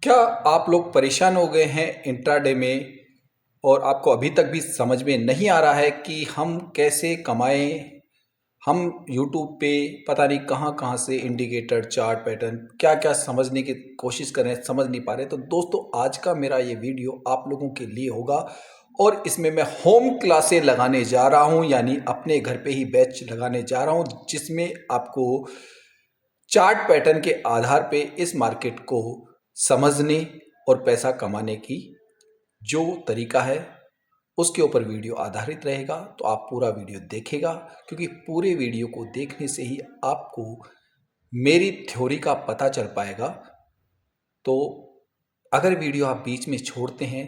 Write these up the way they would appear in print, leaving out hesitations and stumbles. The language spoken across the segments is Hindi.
क्या आप लोग परेशान हो गए हैं इंट्राडे में और आपको अभी तक भी समझ में नहीं आ रहा है कि हम कैसे कमाएं? हम यूट्यूब पे पता नहीं कहाँ कहाँ से इंडिकेटर चार्ट पैटर्न क्या क्या समझने की कोशिश कर रहे हैं, समझ नहीं पा रहे। तो दोस्तों, आज का मेरा ये वीडियो आप लोगों के लिए होगा और इसमें मैं होम क्लासेस लगाने जा रहा हूँ, यानी अपने घर पे ही बैच लगाने जा रहा हूँ, जिसमें आपको चार्ट पैटर्न के आधार पे इस मार्केट को समझने और पैसा कमाने की जो तरीका है उसके ऊपर वीडियो आधारित रहेगा। तो आप पूरा वीडियो देखेगा, क्योंकि पूरे वीडियो को देखने से ही आपको मेरी थ्योरी का पता चल पाएगा। तो अगर वीडियो आप बीच में छोड़ते हैं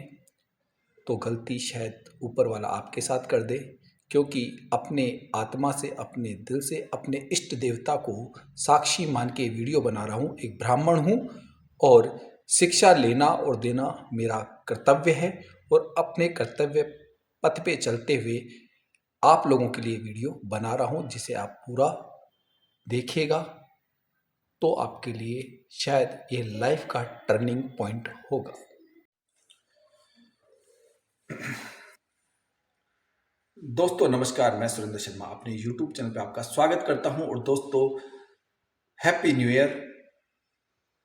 तो गलती शायद ऊपर वाला आपके साथ कर दे, क्योंकि अपने आत्मा से, अपने दिल से, अपने इष्ट देवता को साक्षी मान के वीडियो बना रहा हूँ। एक ब्राह्मण हूँ और शिक्षा लेना और देना मेरा कर्तव्य है, और अपने कर्तव्य पथ पे चलते हुए आप लोगों के लिए वीडियो बना रहा हूँ, जिसे आप पूरा देखिएगा तो आपके लिए शायद ये लाइफ का टर्निंग पॉइंट होगा। दोस्तों नमस्कार, मैं सुरेंद्र शर्मा अपने YouTube चैनल पे आपका स्वागत करता हूं। और दोस्तों, हैप्पी न्यू ईयर।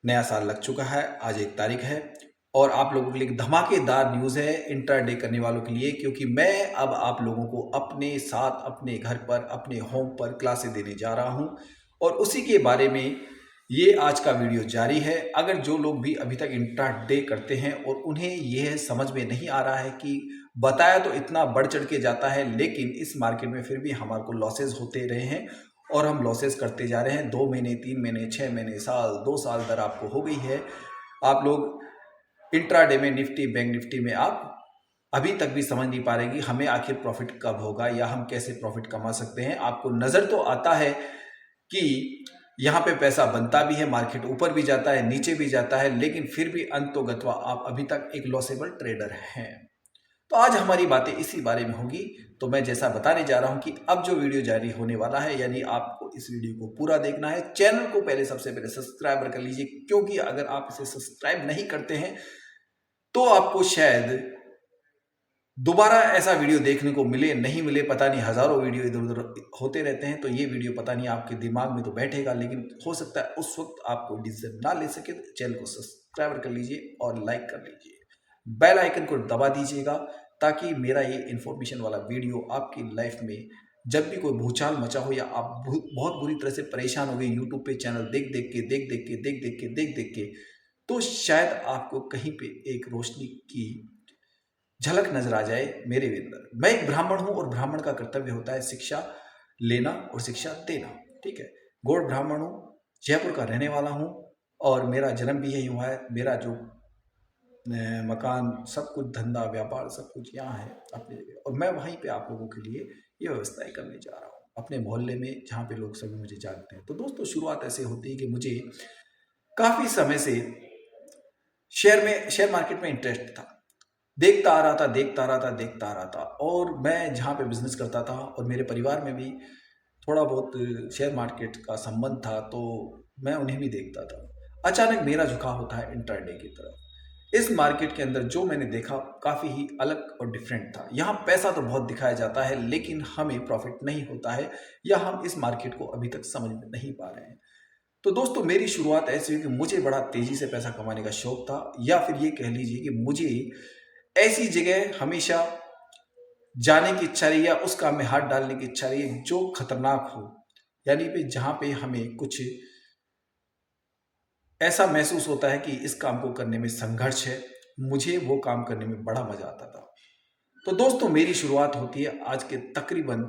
नया साल लग चुका है, आज 1 तारीख है और आप लोगों के लिए एक धमाकेदार न्यूज़ है इंट्राडे करने वालों के लिए, क्योंकि मैं अब आप लोगों को अपने साथ, अपने घर पर, अपने होम पर क्लासेस देने जा रहा हूं और उसी के बारे में ये आज का वीडियो जारी है। अगर जो लोग भी अभी तक इंट्राडे करते हैं और उन्हें यह समझ में नहीं आ रहा है कि बताया तो इतना बढ़ चढ़ के जाता है, लेकिन इस मार्केट में फिर भी हमारे को लॉसेज होते रहे हैं और हम लॉसेस करते जा रहे हैं। 2 महीने, 3 महीने, 6 महीने, साल, 2 साल दर आपको हो गई है। आप लोग इंट्राडे में, निफ्टी, बैंक निफ्टी में आप अभी तक भी समझ नहीं पा रहे कि हमें आखिर प्रॉफिट कब होगा या हम कैसे प्रॉफिट कमा सकते हैं। आपको नज़र तो आता है कि यहाँ पे पैसा बनता भी है, मार्केट ऊपर भी जाता है, नीचे भी जाता है, लेकिन फिर भी अंततोगत्वा आप अभी तक एक लॉसेबल ट्रेडर हैं। तो आज हमारी बातें इसी बारे में होगी। तो मैं जैसा बताने जा रहा हूं कि अब जो वीडियो जारी होने वाला है, यानी आपको इस वीडियो को पूरा देखना है। चैनल को पहले, सबसे पहले सब्सक्राइब कर लीजिए, क्योंकि अगर आप इसे सब्सक्राइब नहीं करते हैं तो आपको शायद दोबारा ऐसा वीडियो देखने को मिले, नहीं मिले, पता नहीं। हजारों वीडियो इधर उधर होते रहते हैं, तो ये वीडियो पता नहीं आपके दिमाग में तो बैठेगा, लेकिन हो सकता है उस वक्त आपको डिसीजन ना ले सके। तो चैनल को सब्सक्राइब कर लीजिए और लाइक कर लीजिए, बेल आइकन को दबा दीजिएगा, ताकि मेरा ये इन्फॉर्मेशन वाला वीडियो आपकी लाइफ में जब भी कोई भूचाल मचा हो या आप बहुत बुरी तरह से परेशान हो गए यूट्यूब पे चैनल देख देख के, देख देख के, तो शायद आपको कहीं पे एक रोशनी की झलक नजर आ जाए मेरे अंदर। मैं एक ब्राह्मण हूं और ब्राह्मण का कर्तव्य होता है शिक्षा लेना और शिक्षा देना। ठीक है, गौड़ ब्राह्मण हूं, जयपुर का रहने वाला हूं और मेरा जन्म भी यही हुआ है। मेरा जो मकान, सब कुछ, धंधा व्यापार, सब कुछ यहाँ है अपनी जगह, और मैं वहीं पे आप लोगों के लिए ये व्यवस्थाएं करने जा रहा हूँ अपने मोहल्ले में, जहाँ पे लोग सभी मुझे जानते हैं। तो दोस्तों, शुरुआत ऐसे होती है कि मुझे काफ़ी समय से शेयर मार्केट में इंटरेस्ट था। देखता आ रहा था, देखता आ रहा था, और मैं जहाँ पे बिजनेस करता था और मेरे परिवार में भी थोड़ा बहुत शेयर मार्केट का संबंध था, तो मैं उन्हें भी देखता था। अचानक मेरा झुकाव होता है इंट्राडे की तरफ। इस मार्केट के अंदर जो मैंने देखा काफ़ी ही अलग और डिफरेंट था। यहाँ पैसा तो बहुत दिखाया जाता है, लेकिन हमें प्रॉफिट नहीं होता है, या हम इस मार्केट को अभी तक समझ में नहीं पा रहे हैं। तो दोस्तों, मेरी शुरुआत ऐसी हुई कि मुझे बड़ा तेजी से पैसा कमाने का शौक था, या फिर ये कह लीजिए कि मुझे ऐसी जगह हमेशा जाने की इच्छा रही, या उस काम में हाथ डालने की इच्छा रही जो खतरनाक हो, यानी कि जहाँ पे हमें कुछ ऐसा महसूस होता है कि इस काम को करने में संघर्ष है। मुझे वो काम करने में बड़ा मजा आता था। तो दोस्तों, मेरी शुरुआत होती है आज के तकरीबन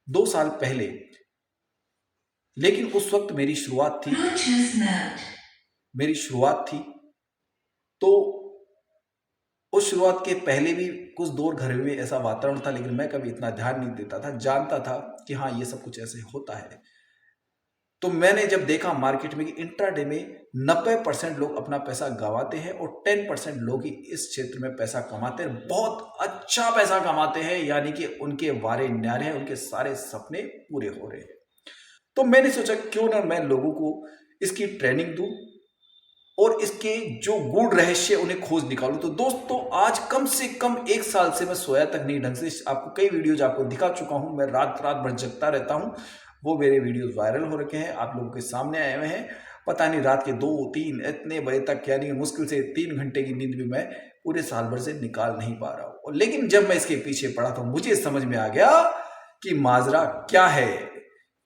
2 साल पहले, लेकिन उस वक्त मेरी शुरुआत थी। तो उस शुरुआत के पहले भी कुछ दौर घर में ऐसा वातावरण था, लेकिन मैं कभी इतना ध्यान नहीं देता था। जानता था कि हाँ, ये सब कुछ ऐसे होता है। तो मैंने जब देखा मार्केट में कि इंट्राडे में 90% लोग अपना पैसा गंवाते हैं और 10% लोग ही इस क्षेत्र में पैसा कमाते हैं, बहुत अच्छा पैसा कमाते हैं, यानी कि उनके वारे न्यारे हैं, उनके सारे सपने पूरे हो रहे हैं। तो मैंने सोचा क्यों ना मैं लोगों को इसकी ट्रेनिंग दूं और इसके जो गूढ़ रहस्य उन्हें खोज निकालूं। तो दोस्तों आज कम से कम 1 साल से मैं सोया तक नहीं ढंग से। आपको कई वीडियोज आपको दिखा चुका हूं, मैं रात रात भर जगता रहता हूं। वो मेरे वीडियोज वायरल हो रखे हैं, आप लोगों के सामने आए हुए हैं। पता नहीं रात के 2-3 इतने बजे तक, यानी मुश्किल से 3 घंटे की नींद भी मैं पूरे साल भर से निकाल नहीं पा रहा हूं। लेकिन जब मैं इसके पीछे पड़ा तो मुझे समझ में आ गया कि माजरा क्या है,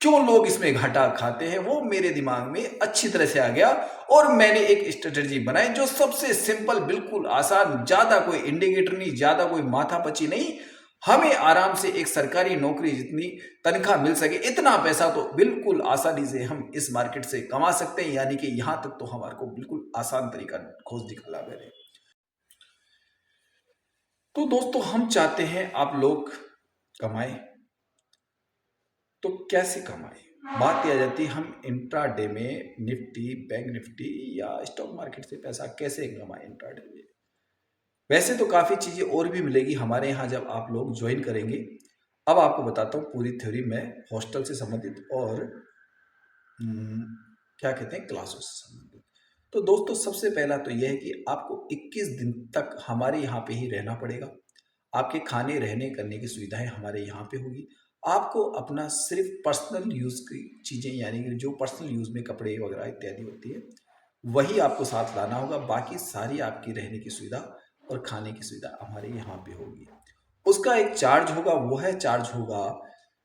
क्यों लोग इसमें घाटा खाते हैं, वो मेरे दिमाग में अच्छी तरह से आ गया। और मैंने एक स्ट्रेटेजी बनाई जो सबसे सिंपल, बिल्कुल आसान, ज्यादा कोई इंडिकेटर नहीं, ज्यादा कोई माथापच्ची नहीं, हमें आराम से एक सरकारी नौकरी जितनी तनख्वाह मिल सके इतना पैसा तो बिल्कुल आसानी से हम इस मार्केट से कमा सकते हैं। यानी कि यहां तक तो हमारे को बिल्कुल आसान तरीका खोज निकाला मैंने। तो दोस्तों हम चाहते हैं आप लोग कमाएं, तो कैसे कमाएं? बात यह आ जाती है हम इंट्राडे में निफ्टी, बैंक निफ्टी या स्टॉक मार्केट से पैसा कैसे कमाएं इंट्राडे में। वैसे तो काफ़ी चीज़ें और भी मिलेगी हमारे यहाँ जब आप लोग ज्वाइन करेंगे। अब आपको बताता हूँ पूरी थ्योरी में, हॉस्टल से संबंधित और क्या कहते हैं, क्लासों से संबंधित। तो दोस्तों सबसे पहला तो यह है कि आपको 21 दिन तक हमारे यहाँ पे ही रहना पड़ेगा। आपके खाने रहने करने की सुविधाएं हमारे यहाँ पे होगी। आपको अपना सिर्फ पर्सनल यूज़ की चीज़ें, यानी कि जो पर्सनल यूज़ में कपड़े वगैरह इत्यादि होती है, वही आपको साथ लाना होगा। बाकी सारी आपकी रहने की सुविधा और खाने की सुविधा हमारे यहाँ पे होगी। उसका एक चार्ज होगा, वो है चार्ज होगा,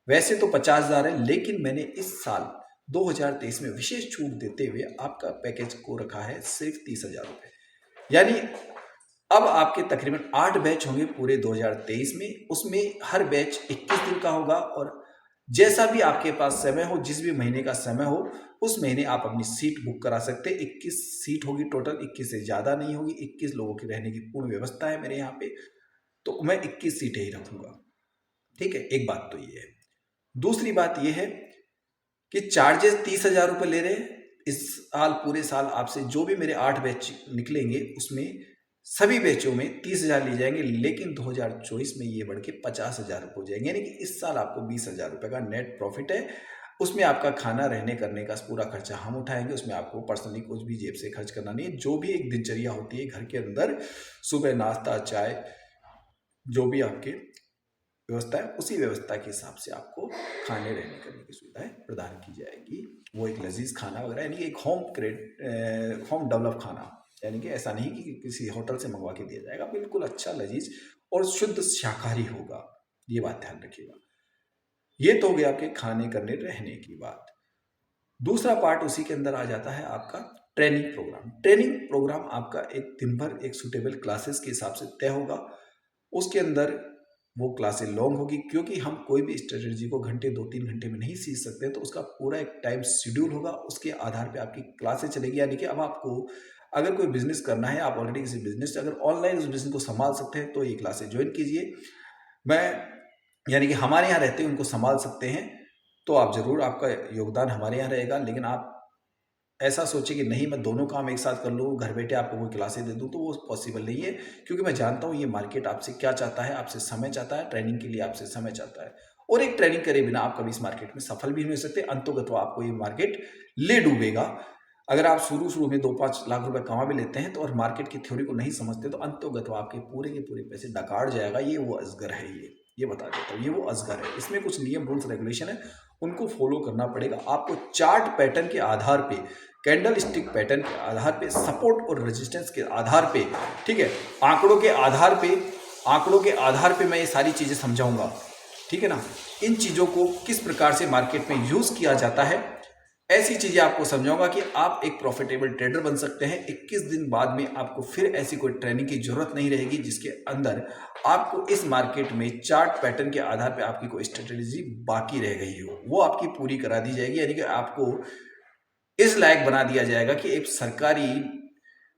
वैसे तो 50,000 है, लेकिन मैंने इस साल 2023 में विशेष छूट देते हुए आपका पैकेज को रखा है सिर्फ 30,000 रुपये। यानी अब आपके तकरीबन 8 बैच होंगे पूरे 2023 में। उसमें हर बैच 21 दिन का होगा और जैसा भी आपके पास समय हो, जिस भी महीने का समय हो, उस महीने आप अपनी सीट बुक करा सकते हैं। 21 सीट होगी टोटल, 21 से ज़्यादा नहीं होगी। 21 लोगों की रहने की पूर्ण व्यवस्था है मेरे यहाँ पे, तो मैं 21 सीटें ही रखूँगा। ठीक है, एक बात तो ये है। दूसरी बात ये है कि चार्जेस 30,000 रुपये ले रहे हैं इस साल। पूरे साल आपसे जो भी मेरे 8 बैच निकलेंगे उसमें सभी बैचों में 30,000 लिए जाएंगे, लेकिन 2024 में ये बढ़ के 50,000 रुपये हो जाएंगे। यानी कि इस साल आपको 20,000 रुपये का नेट प्रॉफिट है। उसमें आपका खाना रहने करने का पूरा खर्चा हम उठाएंगे। उसमें आपको पर्सनली कुछ भी जेब से खर्च करना नहीं है। जो भी एक दिनचर्या होती है घर के अंदर, सुबह नाश्ता, चाय, जो भी आपके व्यवस्था है, उसी व्यवस्था के हिसाब से आपको खाने रहने करने की सुविधाएं प्रदान की जाएगी। वो एक लजीज खाना वगैरह, यानी एक होम डेवलप खाना, यानी कि ऐसा नहीं कि किसी होटल से मंगवा के दिया जाएगा। बिल्कुल अच्छा, लजीज और शुद्ध शाकाहारी होगा, ये बात ध्यान रखिएगा। ये तो हो गया आपके खाने करने रहने की बात। दूसरा पार्ट उसी के अंदर आ जाता है आपका ट्रेनिंग प्रोग्राम। ट्रेनिंग प्रोग्राम आपका एक दिन भर एक सुटेबल क्लासेस के हिसाब से तय होगा। उसके अंदर वो क्लासेस लॉन्ग होगी, क्योंकि हम कोई भी स्ट्रेटजी को घंटे 2-3 घंटे में नहीं सीख सकते, तो उसका पूरा एक टाइम शेड्यूल होगा। उसके आधार पे आपकी क्लासेस चलेगी। यानी कि अब आपको अगर कोई बिजनेस करना है, आप ऑलरेडी किसी बिजनेस अगर ऑनलाइन उस बिजनेस को संभाल सकते हैं, तो ये क्लासेस ज्वाइन कीजिए। मैं यानी कि हमारे यहाँ रहते हैं उनको संभाल सकते हैं, तो आप ज़रूर, आपका योगदान हमारे यहाँ रहेगा। लेकिन आप ऐसा सोचे कि नहीं मैं दोनों काम एक साथ कर लूँ, घर बैठे आपको कोई क्लासेस दे दूँ, तो वो पॉसिबल नहीं है। क्योंकि मैं जानता हूँ ये मार्केट आपसे क्या चाहता है, आपसे समय चाहता है, ट्रेनिंग के लिए आपसे समय चाहता है। और एक ट्रेनिंग करे बिना आप कभी इस मार्केट में सफल भी नहीं हो सकते। अंतोगत्वा आपको ये मार्केट ले डूबेगा। अगर आप शुरू में 2-5 लाख रुपए कमा भी लेते हैं तो, और मार्केट की थ्योरी को नहीं समझते, तो अंतोगत्वा आपके पूरे के पूरे पैसे डकार जाएगा। ये वो अजगर है, ये बता देता हूँ, ये वो अजगर है। इसमें कुछ नियम, रूल्स, रेगुलेशन है, उनको फॉलो करना पड़ेगा आपको। चार्ट पैटर्न के आधार पे, कैंडल स्टिक पैटर्न के आधार पे, सपोर्ट और रेजिस्टेंस के आधार पे, ठीक है, आंकड़ों के आधार पे मैं ये सारी चीजें समझाऊंगा। ठीक है ना, इन चीजों को किस प्रकार से मार्केट में यूज किया जाता है, ऐसी चीजें आपको समझाऊंगा कि आप एक प्रॉफिटेबल ट्रेडर बन सकते हैं। 21 दिन बाद में आपको फिर ऐसी कोई ट्रेनिंग की जरूरत नहीं रहेगी जिसके अंदर आपको इस मार्केट में चार्ट पैटर्न के आधार पे आपकी कोई स्ट्रेटेजी बाकी रह गई हो, वो आपकी पूरी करा दी जाएगी। यानी कि आपको इस लायक बना दिया जाएगा कि एक सरकारी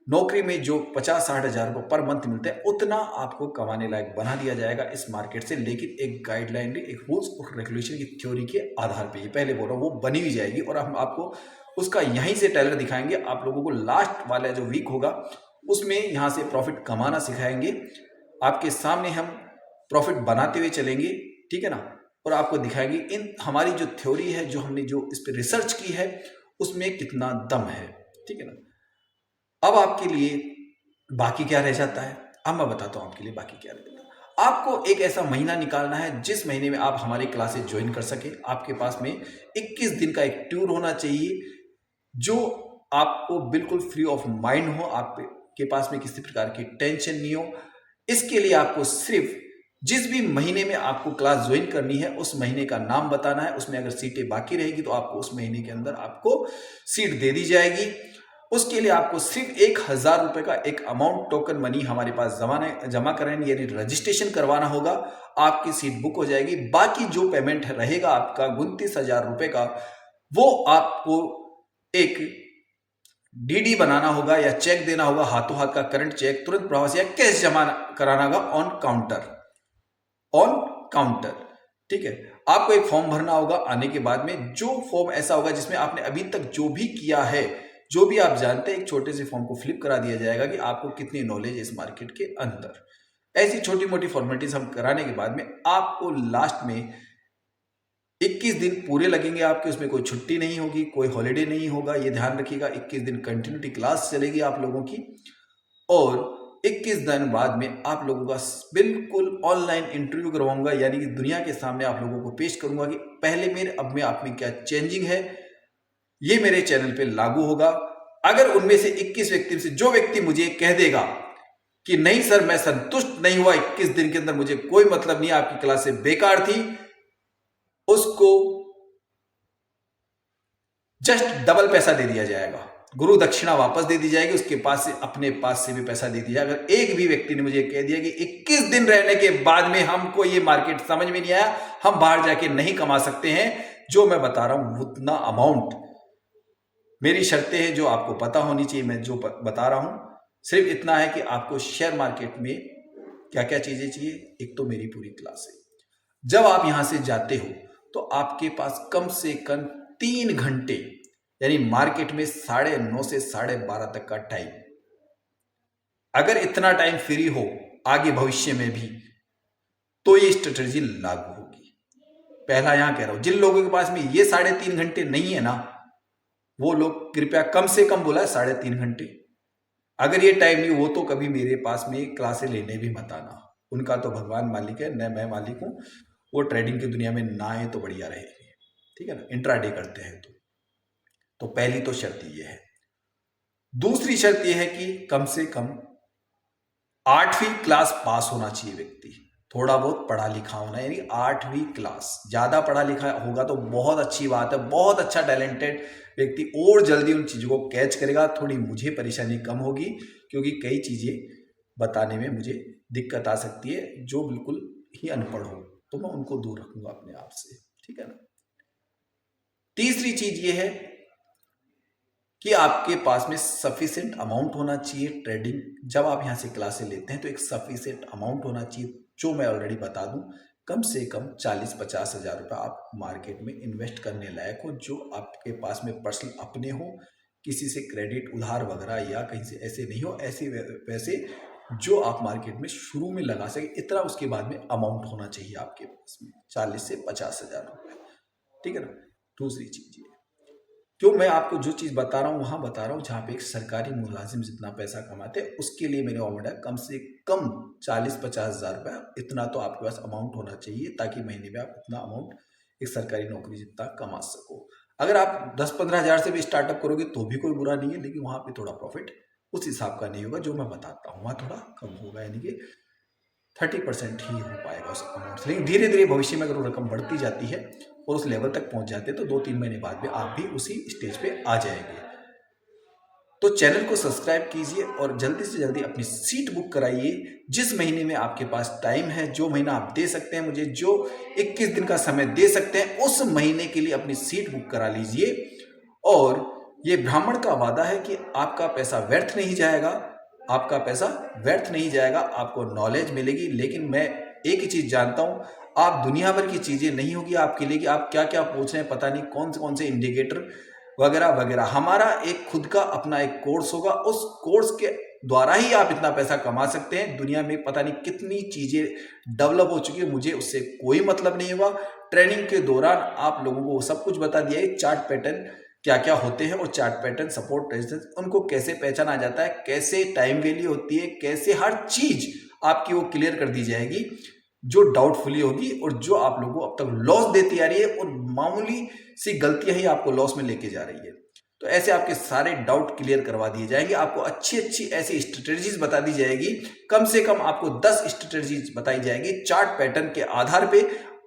नौकरी में जो 50-60 हज़ार रुपये पर मंथ मिलते हैं, उतना आपको कमाने लायक बना दिया जाएगा इस मार्केट से। लेकिन एक गाइडलाइन, एक रूल्स और रेगुलेशन की थ्योरी के आधार पे, ये पहले बोल रहा हूँ, वो बनी हुई जाएगी। और हम आपको उसका यहीं से टेलर दिखाएंगे। आप लोगों को लास्ट वाला जो वीक होगा उसमें यहाँ से प्रॉफिट कमाना सिखाएंगे। आपके सामने हम प्रॉफिट बनाते हुए चलेंगे, ठीक है ना, और आपको दिखाएंगे इन हमारी जो थ्योरी है, जो हमने जो इस पर रिसर्च की है, उसमें कितना दम है। ठीक है ना। अब आपके लिए बाकी क्या रह जाता है, अब मैं बताता हूँ आपके लिए बाकी क्या रह जाता है। आपको एक ऐसा महीना निकालना है जिस महीने में आप हमारी क्लासेस ज्वाइन कर सके। आपके पास में 21 दिन का एक टूर होना चाहिए जो आपको बिल्कुल फ्री ऑफ माइंड हो, आपके पास में किसी प्रकार की टेंशन नहीं हो। इसके लिए आपको सिर्फ जिस भी महीने में आपको क्लास ज्वाइन करनी है उस महीने का नाम बताना है। उसमें अगर सीटें बाकी रहेगी तो आपको उस महीने के अंदर आपको सीट दे दी जाएगी। उसके लिए आपको सिर्फ 1000 रुपए का एक अमाउंट टोकन मनी हमारे पास जमा करानी यानी रजिस्ट्रेशन करवाना होगा। आपकी सीट बुक हो जाएगी। बाकी जो पेमेंट रहेगा आपका 29,000 रुपए का, वो आपको एक डीडी बनाना होगा या चेक देना होगा, हाथों हाथ का करंट चेक, तुरंत प्रभाव से या कैश जमा कराना होगा ऑन काउंटर। ठीक है, आपको एक फॉर्म भरना होगा। आने के बाद में जो फॉर्म ऐसा होगा जिसमें आपने अभी तक जो भी किया है, जो भी आप जानते हैं, एक छोटे से फॉर्म को फ्लिप करा दिया जाएगा कि आपको कितनी नॉलेज है इस मार्केट के अंदर। ऐसी छोटी मोटी फॉर्मेलिटीज हम कराने के बाद में आपको लास्ट में 21 दिन पूरे लगेंगे आपके। उसमें कोई छुट्टी नहीं होगी, कोई हॉलीडे नहीं होगा, ये ध्यान रखिएगा। 21 दिन कंटिन्यूटी क्लास चलेगी आप लोगों की और 21 दिन बाद में आप लोगों का बिल्कुल ऑनलाइन इंटरव्यू करवाऊंगा, यानी कि दुनिया के सामने आप लोगों को पेश करूंगा कि पहले मेरे अब में आप में क्या चेंजिंग है। ये मेरे चैनल पे लागू होगा। अगर उनमें से 21 व्यक्ति से जो व्यक्ति मुझे कह देगा कि नहीं सर मैं संतुष्ट नहीं हुआ, 21 दिन के अंदर मुझे कोई मतलब नहीं, आपकी क्लास से बेकार थी, उसको जस्ट डबल पैसा दे दिया जाएगा, गुरु दक्षिणा वापस दे दी जाएगी। उसके पास से अपने पास से भी पैसा दे दिया। अगर एक भी व्यक्ति ने मुझे कह दिया कि 21 दिन रहने के बाद में हमको ये मार्केट समझ में नहीं आया, हम बाहर जाके नहीं कमा सकते हैं, जो मैं बता रहा हूं उतना अमाउंट, मेरी शर्तें हैं जो आपको पता होनी चाहिए। मैं जो बता रहा हूं सिर्फ इतना है कि आपको शेयर मार्केट में क्या क्या चीजें चाहिए। एक तो मेरी पूरी क्लास है। जब आप यहां से जाते हो तो आपके पास कम से कम 3 घंटे यानी मार्केट में 9:30 से 12:30 तक का टाइम। अगर इतना टाइम फ्री हो आगे भविष्य में भी तो ये स्ट्रेटजी लागू होगी। पहला यहां कह रहा हूं, जिन लोगों के पास में ये 3.5 घंटे नहीं है ना, वो लोग कृपया कम से कम बोला 3.5 घंटे। अगर ये टाइम नहीं, वो तो कभी मेरे पास में क्लासे लेने भी मत आना। उनका तो भगवान मालिक है, न मैं मालिक हूं। वो ट्रेडिंग की दुनिया में ना आए तो बढ़िया रहेगी, ठीक है ना, इंट्राडे करते हैं तो पहली तो शर्त ये है। दूसरी शर्त यह है कि कम से कम 8वीं क्लास पास होना चाहिए व्यक्ति, थोड़ा बहुत पढ़ा लिखा होना, यानी 8वीं क्लास। ज्यादा पढ़ा लिखा होगा तो बहुत अच्छी बात है, बहुत अच्छा टैलेंटेड व्यक्ति और जल्दी उन चीजों को कैच करेगा। थोड़ी मुझे परेशानी कम होगी क्योंकि कई चीजें बताने में मुझे दिक्कत आ सकती है, जो बिल्कुल ही अनपढ़ हो तो मैं उनको दूर रखूंगा अपने आप से, ठीक है ना। तीसरी चीज ये है कि आपके पास में सफिशिएंट अमाउंट होना चाहिए। ट्रेडिंग जब आप यहां से क्लासेस लेते हैं तो एक सफिशिएंट अमाउंट होना चाहिए, जो मैं ऑलरेडी बता दूं, कम से कम 40-50 हजार रुपये आप मार्केट में इन्वेस्ट करने लायक हो, जो आपके पास में पर्सनल अपने हो, किसी से क्रेडिट उधार वगैरह या कहीं से ऐसे नहीं हो। ऐसे वैसे जो आप मार्केट में शुरू में लगा सके, इतना उसके बाद में अमाउंट होना चाहिए आपके पास में 40 से 50 हजार रुपये, ठीक है ना। दूसरी चीज ये, क्यों मैं आपको जो चीज बता रहा हूं वहां बता रहा हूं जहां पे एक सरकारी मुलाजिम जितना पैसा कमाते हैं, उसके लिए मेरे ऑर्डर है कम से कम 40-50 हजार रुपये। इतना तो आपके पास अमाउंट होना चाहिए ताकि महीने में आप इतना अमाउंट एक सरकारी नौकरी जितना कमा सको। अगर आप 10-15 हजार से भी स्टार्टअप करोगे तो भी कोई बुरा नहीं है, लेकिन वहां पे थोड़ा प्रॉफिट उस हिसाब का नहीं होगा जो मैं बताता हूँ, वहां थोड़ा कम होगा, यानी कि 30% ही हो पाएगा उस अमाउंट से। लेकिन धीरे धीरे भविष्य में अगर वो रकम बढ़ती जाती है और उस लेवल तक पहुंच जाते हैं तो 2-3 महीने बाद में आप भी उसी स्टेज पे आ जाएंगे। तो चैनल को सब्सक्राइब कीजिए और जल्दी से जल्दी अपनी सीट बुक कराइए। जिस महीने में आपके पास टाइम है, जो महीना आप दे सकते हैं मुझे, जो 21 दिन का समय दे सकते हैं, उस महीने के लिए अपनी सीट बुक करा लीजिए। और ये ब्राह्मण का वादा है कि आपका पैसा व्यर्थ नहीं जाएगा, आपका पैसा व्यर्थ नहीं जाएगा, आपको नॉलेज मिलेगी। लेकिन मैं एक ही चीज जानता हूं, आप दुनिया भर की चीजें नहीं होगी आपके लिए कि आप क्या क्या पूछ रहे हैं, पता नहीं कौन से इंडिकेटर वगैरह वगैरह। हमारा एक खुद का अपना एक कोर्स होगा, उस कोर्स के द्वारा ही आप इतना पैसा कमा सकते हैं। दुनिया में पता नहीं कितनी चीजें डेवलप हो चुकी है, मुझे उससे कोई मतलब नहीं होगा। ट्रेनिंग के दौरान आप लोगों को सब कुछ बता दिया है, चार्ट पैटर्न क्या क्या होते हैं और चार्ट पैटर्न, सपोर्ट, रेजिस्टेंस, उनको कैसे पहचाना जाता है, कैसे टाइम वैल्यू होती है, कैसे हर चीज आपकी वो क्लियर कर दी जाएगी जो डाउटफुली होगी और जो आप लोगों को अब तक लॉस देती आ रही है और मामूली सी गलतियां ही आपको लॉस में लेके जा रही है। तो ऐसे आपके सारे डाउट क्लियर करवा दिए जाएंगे, आपको अच्छी अच्छी ऐसी स्ट्रेटेजीज बता दी जाएगी। कम से कम आपको 10 स्ट्रेटेजीज बताई जाएगी चार्ट पैटर्न के आधार पे।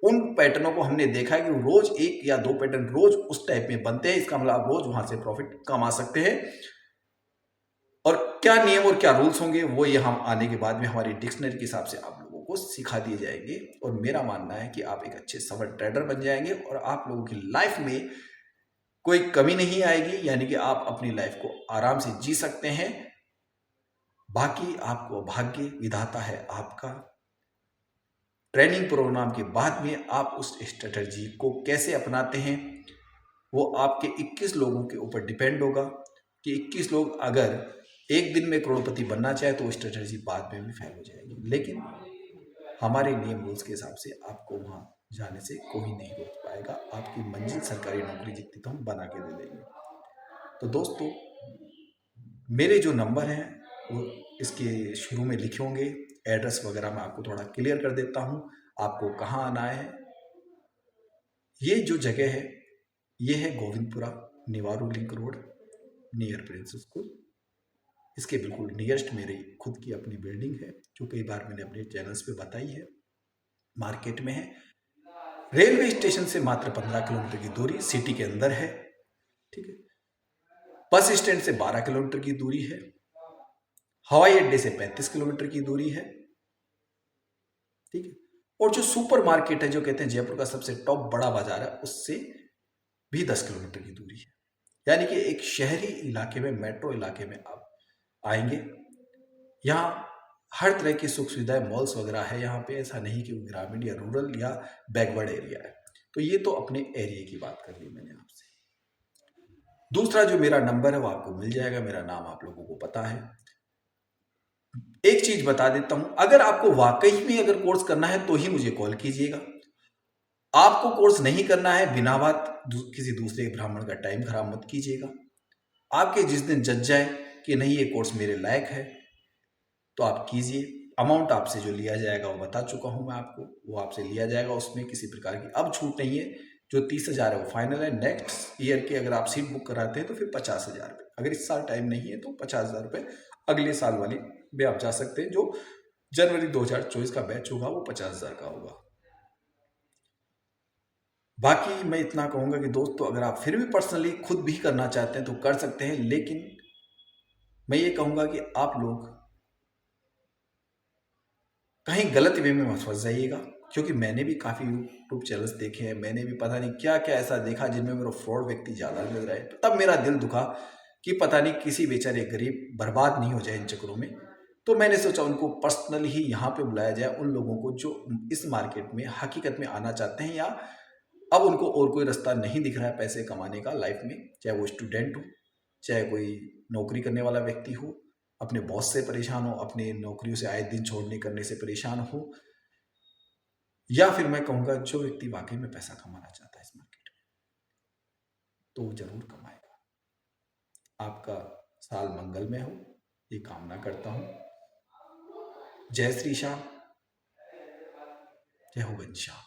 उन पैटर्नों को हमने देखा है कि रोज एक या दो पैटर्न रोज उस टाइप में बनते हैं, इसका मतलब आप रोज वहां से प्रॉफिट कमा सकते हैं। और क्या नियम और क्या रूल्स होंगे वो ये हम आने के बाद में हमारी डिक्शनरी के हिसाब से आप लोगों को सिखा दिए जाएंगे। और मेरा मानना है कि आप एक अच्छे सफल ट्रेडर बन जाएंगे और आप लोगों की लाइफ में कोई कमी नहीं आएगी, यानी कि आप अपनी लाइफ को आराम से जी सकते हैं। बाकी आपको भाग्य विधाता है आपका। ट्रेनिंग प्रोग्राम के बाद में आप उस स्ट्रेटजी को कैसे अपनाते हैं वो आपके 21 लोगों के ऊपर डिपेंड होगा कि 21 लोग अगर एक दिन में करोड़पति बनना चाहे तो वो स्ट्रेटजी बाद में भी फेल हो जाएगी। लेकिन हमारे नियम रूल्स के हिसाब से आपको वहाँ जाने से कोई नहीं रोक पाएगा। आपकी मंजिल सरकारी नौकरी जितनी तो हम बना के दे देंगे। तो दोस्तों, मेरे जो नंबर हैं वो इसके शुरू में लिखे होंगे। एड्रेस वगैरह मैं आपको थोड़ा क्लियर कर देता हूँ, आपको कहाँ आना है। ये जो जगह है ये है Govindpura, Niwaru link road, near Prince school. इसके बिल्कुल नियरेस्ट मेरी खुद की अपनी बिल्डिंग है जो कई बार मैंने अपने चैनल्स पे बताई है। मार्केट में है, रेलवे स्टेशन से मात्र 15 किलोमीटर की दूरी, सिटी के अंदर है। ठीक है, बस स्टैंड से 12 किलोमीटर की दूरी है, हवाई अड्डे से 35 किलोमीटर की दूरी है। ठीक है, और जो सुपर मार्केट है जो कहते हैं जयपुर का सबसे टॉप बड़ा बाजार है, उससे भी 10 किलोमीटर की दूरी है। यानी कि एक शहरी इलाके में, मेट्रो इलाके में आप आएंगे। यहाँ हर तरह की सुख सुविधाएं, मॉल्स वगैरह है यहाँ पे। ऐसा नहीं कि ग्रामीण या रूरल या बैकवर्ड एरिया है। तो ये तो अपने एरिया की बात कर ली मैंने आपसे। दूसरा जो मेरा नंबर है वो आपको मिल जाएगा, मेरा नाम आप लोगों को पता है। एक चीज बता देता हूं, अगर आपको वाकई में अगर कोर्स करना है तो ही मुझे कॉल कीजिएगा। आपको कोर्स नहीं करना है, बिना बात किसी दूसरे ब्राह्मण का टाइम खराब मत कीजिएगा। आपके जिस दिन जज जाए कि नहीं ये कोर्स मेरे लायक है तो आप कीजिए। अमाउंट आपसे जो लिया जाएगा वो बता चुका हूं मैं आपको, वो आपसे लिया जाएगा, उसमें किसी प्रकार की अब छूट नहीं है। जो 30,000 है वो फाइनल है। नेक्स्ट ईयर के अगर आप सीट बुक कराते हैं तो फिर 50,000 रुपये, अगर इस साल टाइम नहीं है तो 50,000 रुपये अगले साल वाली में आप जा सकते हैं। जो जनवरी 2024 का बैच होगा वो 50,000 का होगा। बाकी मैं इतना कहूंगा कि दोस्तों, अगर आप फिर भी पर्सनली खुद भी करना चाहते हैं तो कर सकते हैं, लेकिन मैं ये कहूंगा कि आप लोग कहीं गलत वे में मत फंस जाइएगा। क्योंकि मैंने भी काफ़ी यूट्यूब चैनल्स देखे हैं, मैंने भी पता नहीं क्या क्या ऐसा देखा जिनमें मेरा फ्रॉड व्यक्ति ज़्यादा मिल रहा है। तब मेरा दिल दुखा कि पता नहीं किसी बेचारे गरीब बर्बाद नहीं हो जाए इन चक्करों में। तो मैंने सोचा उनको पर्सनली ही यहाँ पे बुलाया जाए, उन लोगों को जो इस मार्केट में हकीकत में आना चाहते हैं या अब उनको और कोई रास्ता नहीं दिख रहा है पैसे कमाने का लाइफ में। चाहे वो स्टूडेंट हो, चाहे कोई नौकरी करने वाला व्यक्ति हो, अपने बॉस से परेशान हो, अपने नौकरियों से आए दिन छोड़ने करने से परेशान हो, या फिर मैं कहूँगा जो व्यक्ति वाकई में पैसा कमाना चाहता है इस मार्केट में, तो वो जरूर कमाएगा। आपका साल मंगलमय हो ये कामना करता हूँ। जय श्री श्याम, जय हो घनश्याम।